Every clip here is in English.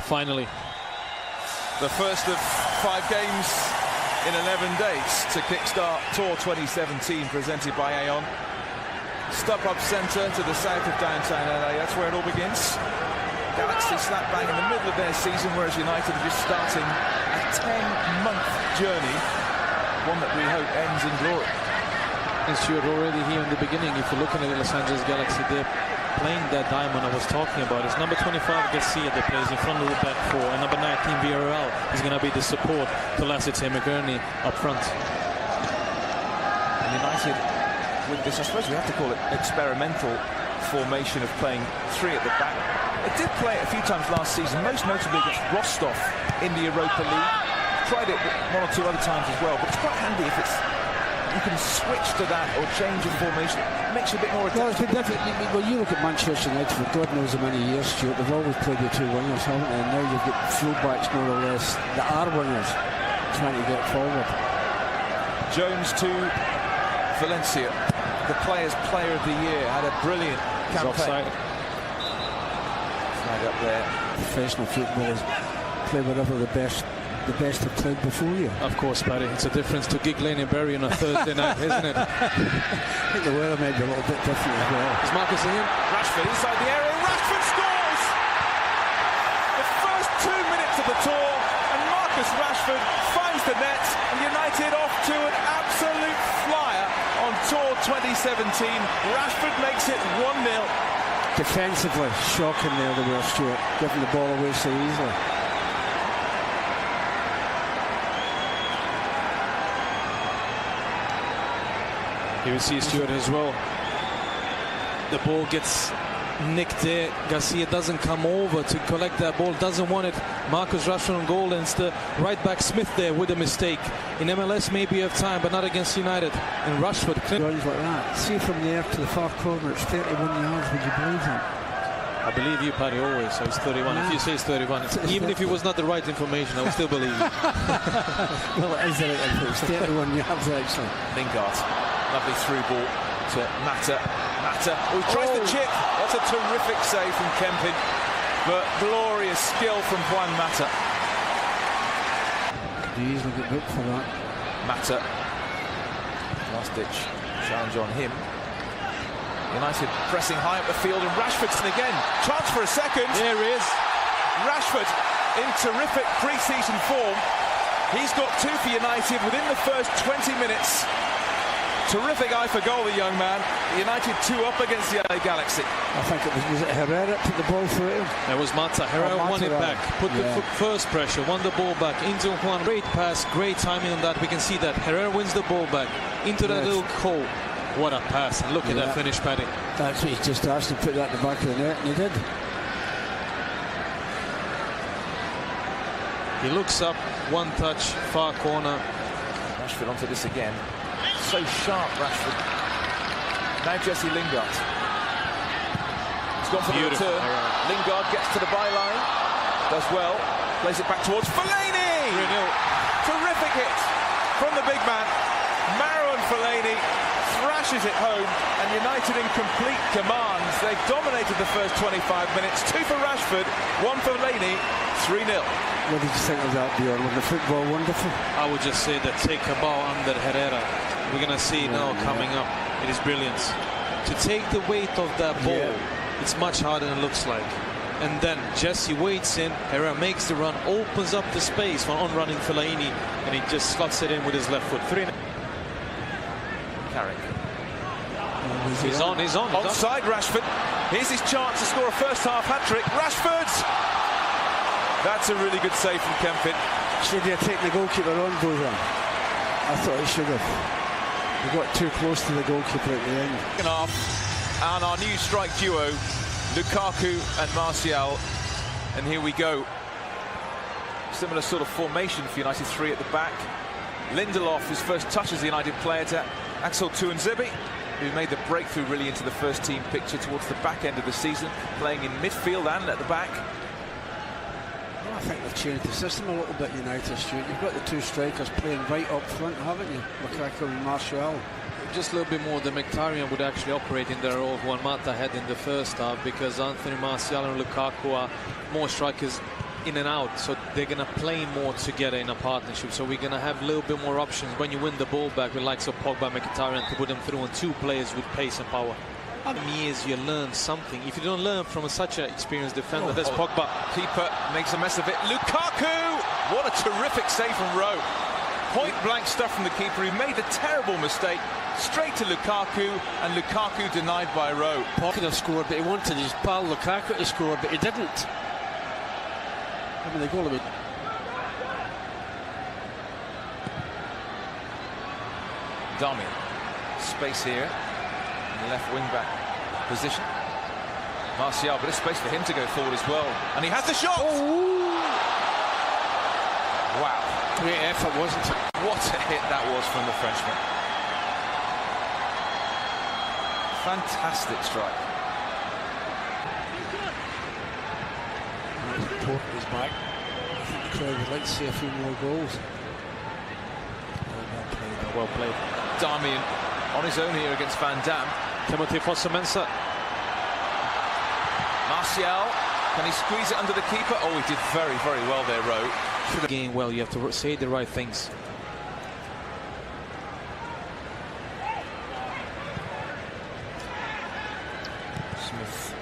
finally. The first of 5 games in 11 days to kickstart Tour 2017, presented by Aon. StubHub Center to the south of downtown LA, that's where it all begins. Galaxy slap bang in the middle of their season, whereas United are just starting a 10-month journey, one that we hope ends in glory. And Stuart, already here in the beginning, if you're looking at the Los Angeles Galaxy, they're playing that diamond I was talking about. It's number 25 Garcia that plays in front of the back four, and number 19 Villarreal is going to be the support to Lassiter McGurney up front. And United, with this, I suppose we have to call it experimental formation of playing 3 at the back. It did play it a few times last season, most notably against Rostov in the Europa League. Tried it 1 or 2 other times as well, but it's quite handy if you can switch to that or change your formation. It makes you a bit more adaptable. Well, it's been different. When you look at Manchester United for God knows how many years, Stuart, they've always played with 2 wingers, haven't they? And now you've got fullbacks more or less that are wingers trying to get forward. Jones to Valencia, the Players' Player of the Year, had a brilliant campaign. Flag up there. Professional footballers play whatever the best have played before you. Of course, Paddy. It's a difference to gig Lane and Berry on a Thursday night, isn't it? I think the weather may be a little bit different as well. Is Marcus in? Rashford inside the area. Rashford scores! The first 2 minutes of the tour, and Marcus Rashford finds the net, and United off to an absolute flyer on Tour 2017. Rashford makes it 1-0. Defensively, shocking there they were, Stuart, giving the ball away so easily. Here we see Stuart as well. The ball gets nicked there. Garcia doesn't come over to collect that ball, doesn't want it. Marcus Rashford on goal, and it's the right back Smith there with a mistake. In MLS maybe you have time, but not against United. And Rashford runs like that. See from there to the far corner, it's 31 yards. Would you believe that? I believe you, Paddy, always. So it's 31. Yeah. If you say it's 31, even if it was not the right information, I would still believe you. Well, it is the right information. It's 31 yards actually. Lingard, lovely through ball to Mata. Oh, he tries the chip. That's a terrific save from Kempin, but glorious skill from Juan Mata. Could easily get booked for that. Mata, last ditch challenge on him. United pressing high up the field, and Rashford's again. Chance for a second. There he is. Rashford in terrific pre-season form. He's got 2 for United within the first 20 minutes. Terrific eye for goal, the young man. United 2 up against the LA Galaxy. I think it was it Herrera put the ball through him? That was Mata. Herrera won it back. Put the first pressure, won the ball back into Juan. Great pass, great timing on that. We can see that. Herrera wins the ball back into that little hole. What a pass. And look at that finish, Paddy. That's what he just asked to put that in the back of the net, and he did. He looks up, one touch, far corner. Rashford onto this again. So sharp, Rashford. Now Jesse Lingard. He's gone for the return. Lingard gets to the byline. Does well. Plays it back towards Fellaini. Terrific hit from the big man. Marouane Fellaini thrashes it home, and United in complete command. They've dominated the first 25 minutes. 2 for Rashford, 1 for Fellaini, 3-0. What did you think of that, Bjorn? Was the football wonderful? I would just say that take a ball under Herrera. We're going to see now coming up. It is brilliant. To take the weight of that ball, it's much harder than it looks like. And then Jesse waits in, Herrera makes the run, opens up the space for on-running Fellaini, and he just slots it in with his left foot. 3-0. Carrick. He's on. Onside Rashford. Here's his chance to score a first-half hat-trick. Rashford! That's a really good save from Kempin. Should he have taken the goalkeeper on, Bojan? I thought he should have. He got too close to the goalkeeper at the end. Second half, and our new strike duo, Lukaku and Martial. And here we go. Similar sort of formation for United, 3 at the back. Lindelof, his first touch as a United player, to Axel Tuanzebe, who made the breakthrough really into the first team picture towards the back end of the season, playing in midfield and at the back. Well, I think they've changed the system a little bit, United, Stuart. You've got the 2 strikers playing right up front, haven't you? Lukaku and Martial. Just a little bit more, the Mkhitaryan would actually operate in their role Juan Mata had in the first half, because Anthony Martial and Lukaku are more strikers in and out, so they're going to play more together in a partnership. So we're going to have a little bit more options when you win the ball back with likes of Pogba, Mkhitaryan, to put them through on two players with pace and power. Years you learn something. If you don't learn from such an experienced defender, that's Pogba. Keeper makes a mess of it. Lukaku! What a terrific save from Rowe. Point blank stuff from the keeper. He made a terrible mistake. Straight to Lukaku, and Lukaku denied by Rowe. Could have scored, but he wanted his pal Lukaku to score, but he didn't. I mean, the goal of it. Darmian. Space here. In the left wing back position. Martial, but it's space for him to go forward as well. And he has the shot! Oh. Wow. Great effort, wasn't it? What a hit that was from the Frenchman. Fantastic strike. Important is back. I think the crowd would like to see a few more goals. Well played. Darmian on his own here against Van Dam. Timothy Fosu-Mensah. Martial, can he squeeze it under the keeper? Oh, he did very, very well there, Rowe. Game well, you have to say the right things. Smith.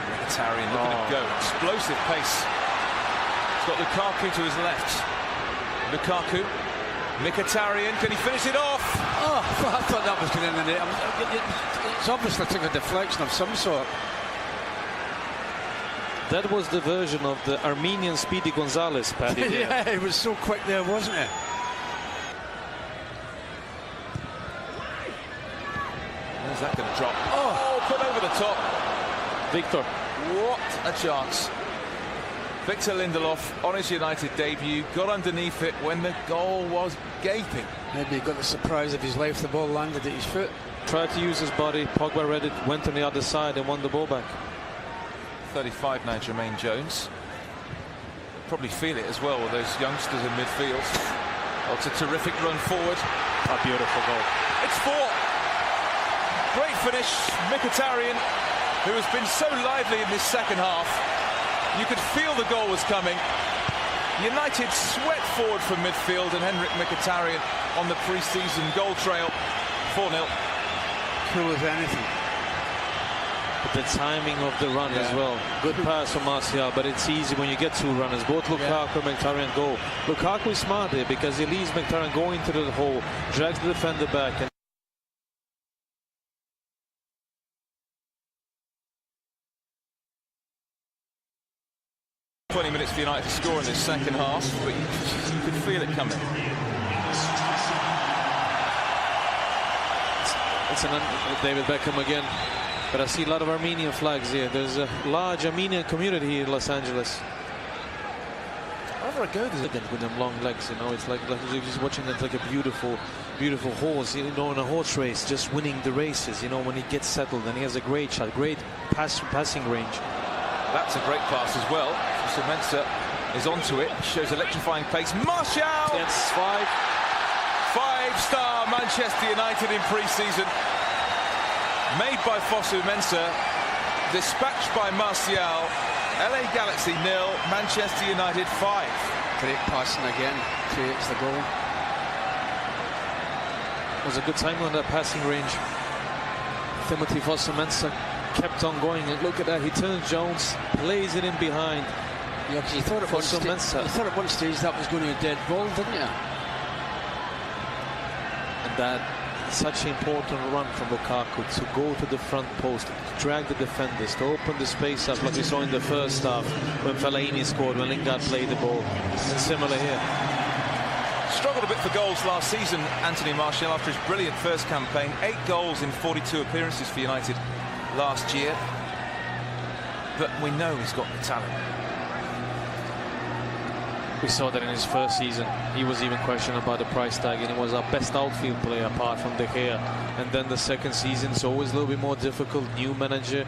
Mkhitaryan looking to go. Explosive pace. He's got Lukaku to his left. Lukaku. Mkhitaryan, can he finish it off? Oh, I thought that was going in the net. It's obviously took a deflection of some sort. That was the version of the Armenian Speedy Gonzalez, Paddy. Yeah, it was so quick there, wasn't it? Where's that going to drop? Oh, put over the top. Victor. What a chance. Victor Lindelof on his United debut, got underneath it when the goal was gaping. Maybe he got the surprise of his life. The ball landed at his foot. Tried to use his body. Pogba read it, went on the other side and won the ball back. 35 now, Jermaine Jones. Probably feel it as well with those youngsters in midfield. Oh, it's a terrific run forward. A beautiful goal. It's 4. Great finish. Mkhitaryan, who has been so lively in this second half. You could feel the goal was coming. United swept forward from midfield, and Henrik Mkhitaryan on the pre-season goal trail. 4-0. Cool as anything. But the timing of the run as well. Good pass from Martial, but it's easy when you get two runners. Both Lukaku and Mkhitaryan go. Lukaku is smart there because he leaves Mkhitaryan going into the hole, drags the defender back. And 20 minutes for United to score in this second half, but you could feel it coming. It's David Beckham again. But I see a lot of Armenian flags here. There's a large Armenian community here in Los Angeles. Wherever I go, there's with them long legs, you know. It's like you're just watching it like a beautiful, beautiful horse, you know, in a horse race, just winning the races, you know, when he gets settled. And he has a great shot, great passing range. That's a great pass as well. Fosu-Mensah is onto it, shows electrifying pace. Martial! That's 5-star Manchester United in pre-season. Made by Fosu-Mensah, dispatched by Martial. LA Galaxy 0, Manchester United 5. Great passing again, creates the goal. It was a good time on that passing range. Timothy Fosu-Mensah kept on going, and look at that, he turns Jones, plays it in behind. Yeah, because you thought at one stage that was going to be a dead ball, didn't you? And that such an important run from Lukaku to go to the front post, to drag the defenders, to open the space up like we saw in the first half when Fellaini scored, when Lingard played the ball. And similar here. Struggled a bit for goals last season, Anthony Martial, after his brilliant first campaign. 8 goals in 42 appearances for United last year. But we know he's got the talent. We saw that in his first season. He was even questioned about the price tag, and he was our best outfield player apart from De Gea. And then the second season, it's always a little bit more difficult, new manager.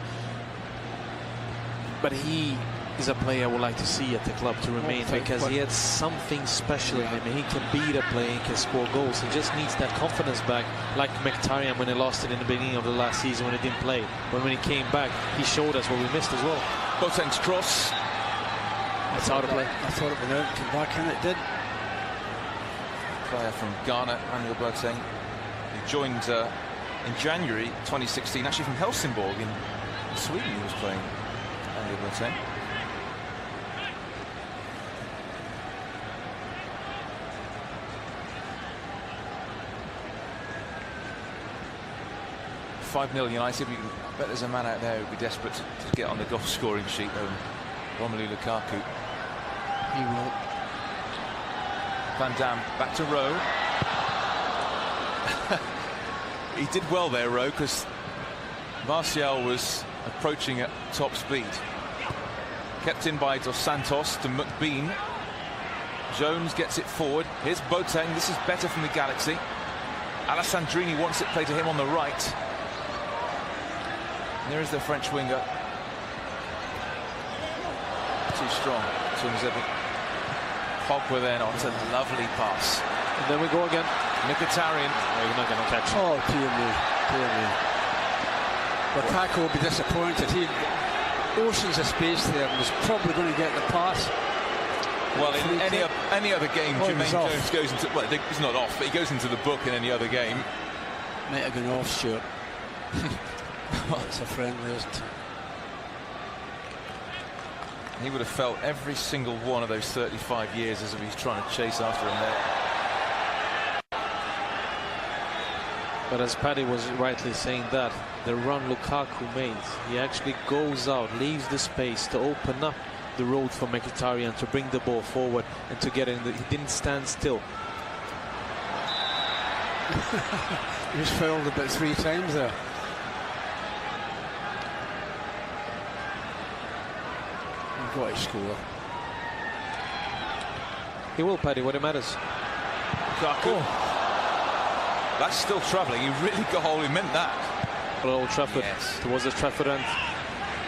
But he is a player I would like to see at the club to remain, because he had something special in him. He can beat a player, he can score goals. He just needs that confidence back, like Mkhitaryan when he lost it in the beginning of the last season when he didn't play. But when he came back, he showed us what we missed as well. Boateng's cross. It's out of play. I thought it went out, came back in, it did. Player from Ghana, Manuel Boateng. He joined in January 2016, actually from Helsingborg in Sweden. He was playing, Manuel Boateng. $5-0 United. I bet there's a man out there who'd be desperate to get on the goal scoring sheet, though. Romelu Lukaku. He will. Van Dam back to Rowe. He did well there, Rowe, because Martial was approaching at top speed. Kept in by Dos Santos to McBean. Jones gets it forward. Here's Boateng. This is better from the Galaxy. Alessandrini wants it played to him on the right. And there is the French winger. Too strong. Pogba then on a lovely pass. And then we go again. Mkhitaryan. No, you're not going to catch him. Oh, dear me, dear me. Lukaku will be disappointed. He oceans of space there and was probably going to get the pass. Well, in any other game, Jermaine Jones Jones goes into, well, he's not off, but he goes into the book in any other game. Might have gone off, Stuart. It's a friendly, isn't it? He would have felt every single one of those 35 years as if he's trying to chase after him there. But as Paddy was rightly saying that, the run Lukaku made, he actually goes out, leaves the space to open up the road for Mkhitaryan to bring the ball forward and to get in. He didn't stand still. He was fouled about 3 times there. What a score. He will, Paddy, what it matters. Lukaku. That's still travelling. He really got hold. He meant that. For Old Trafford, yes. Towards the Trafford end.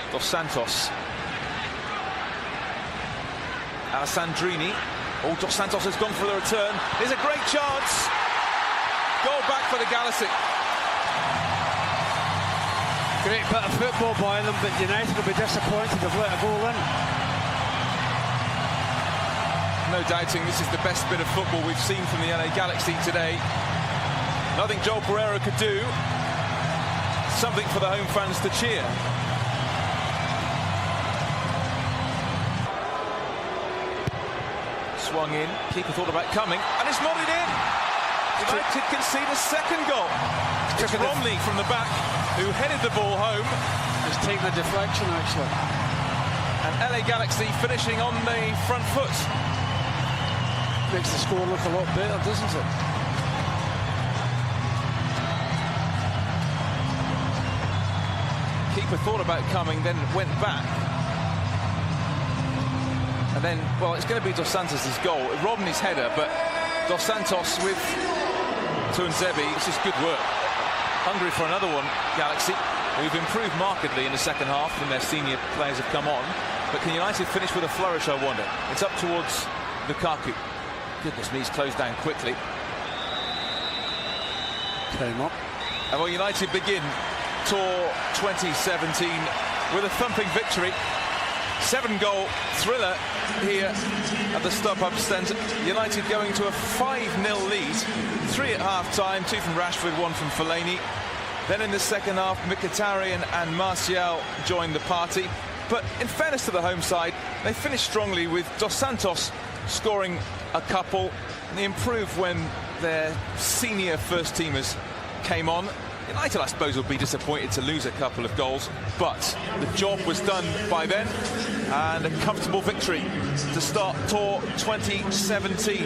Dos Santos. Alessandrini. Oh, Dos Santos has gone for the return. There's a great chance. Goal back for the Galaxy. Great bit of football by them, but United will be disappointed they've let a goal in. No doubting this is the best bit of football we've seen from the LA Galaxy today. Nothing Joel Pereira could do. Something for the home fans to cheer. Swung in, keeper thought about coming, and it's nodded in. United concede a second goal. It's Romney from the back who headed the ball home. It's taken a deflection, actually. And LA Galaxy finishing on the front foot. Makes the score look a lot better, doesn't it? Keeper thought about coming, then went back. And then, well, it's going to be Dos Santos' goal. Robney's header, but Dos Santos with Tuanzebe. It's just good work. Hungry for another one, Galaxy. We've improved markedly in the second half when their senior players have come on. But can United finish with a flourish, I wonder? It's up towards Lukaku. Goodness me, he's closed down quickly. Came up. And well, United begin Tour 2017 with a thumping victory. 7-goal thriller here at the StubHub Center. United going to a 5-0 lead. 3 at half-time, 2 from Rashford, 1 from Fellaini. Then in the second half, Mkhitaryan and Martial joined the party. But in fairness to the home side, they finished strongly with Dos Santos scoring a couple. And they improved when their senior first-teamers came on. United, I suppose, will be disappointed to lose a couple of goals, but the job was done by then, and a comfortable victory to start Tour 2017.